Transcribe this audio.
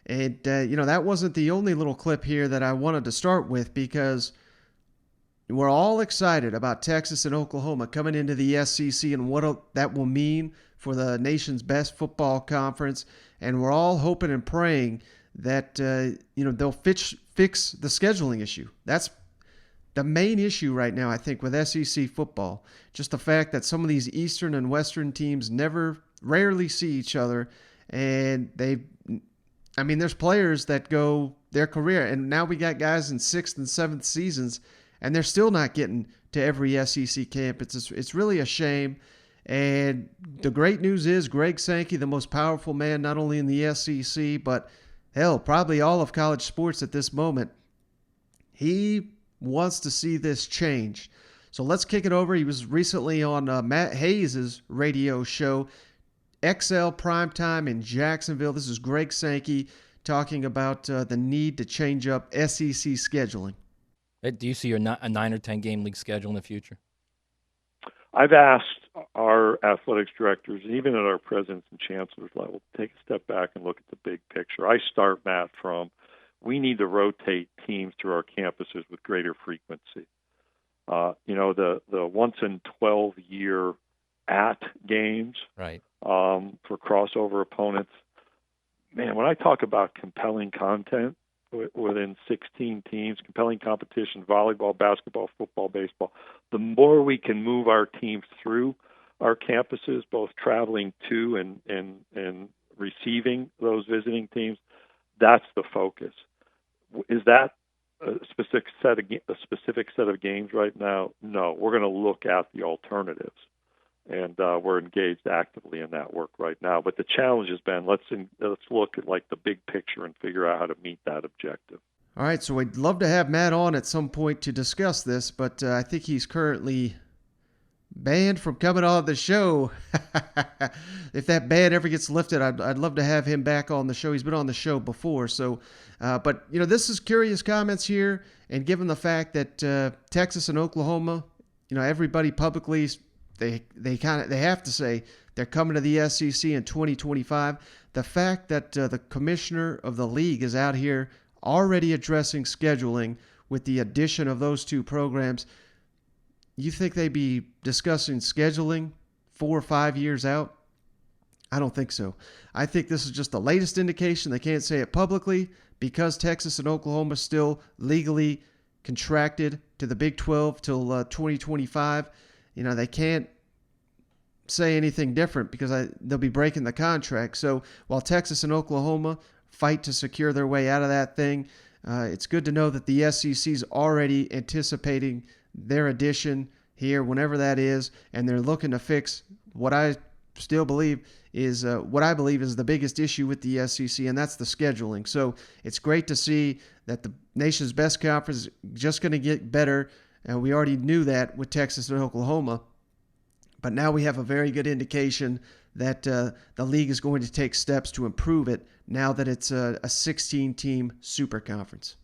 And, that wasn't the only little clip here that I wanted to start with because we're all excited about Texas and Oklahoma coming into the SEC and what that will mean for the nation's best football conference. And we're all hoping and praying that, they'll fix the scheduling issue. That's the main issue right now, I think, with SEC football. Just the fact that some of these Eastern and Western teams rarely see each other. And there's players that go their career, and now we got guys in 6th and 7th seasons, and they're still not getting to every SEC camp. It's really a shame. And the great news is Greg Sankey, the most powerful man not only in the SEC, but hell, probably all of college sports at this moment, he wants to see this change. So let's kick it over. He was recently on Matt Hayes' radio show, XL Primetime in Jacksonville. This is Greg Sankey talking about the need to change up SEC scheduling. Do you see a 9 or 10 game league schedule in the future? I've asked our athletics directors, even at our presidents and chancellors level, to take a step back and look at the big picture. I start, Matt, from we need to rotate teams through our campuses with greater frequency. The once in 12 year at games, right, for crossover opponents. Man, when I talk about compelling content within 16 teams, compelling competition, volleyball, basketball, football, baseball, the more we can move our teams through our campuses, both traveling to and receiving those visiting teams, that's the focus. Is that a specific set of games right now? No, we're going to look at the alternatives, and we're engaged actively in that work right now. But the challenge has been let's look at like the big picture and figure out how to meet that objective. All right, so I'd love to have Matt on at some point to discuss this, but I think he's currently banned from coming on the show. If that ban ever gets lifted, I'd love to have him back on the show. He's been on the show before. So, but this is curious comments here, and given the fact that Texas and Oklahoma, everybody publicly they have to say they're coming to the SEC in 2025. The fact that the commissioner of the league is out here already addressing scheduling with the addition of those two programs. You think they'd be discussing scheduling 4 or 5 years out? I don't think so. I think this is just the latest indication. They can't say it publicly because Texas and Oklahoma still legally contracted to the Big 12 till 2025. They can't say anything different because they'll be breaking the contract. So while Texas and Oklahoma fight to secure their way out of that thing, it's good to know that the SEC's already anticipating their addition here, whenever that is, and they're looking to fix what I still believe is the biggest issue with the SEC, and that's the scheduling. So it's great to see that the nation's best conference is just going to get better, and we already knew that with Texas and Oklahoma, but now we have a very good indication that the league is going to take steps to improve it now that it's a 16-team super conference.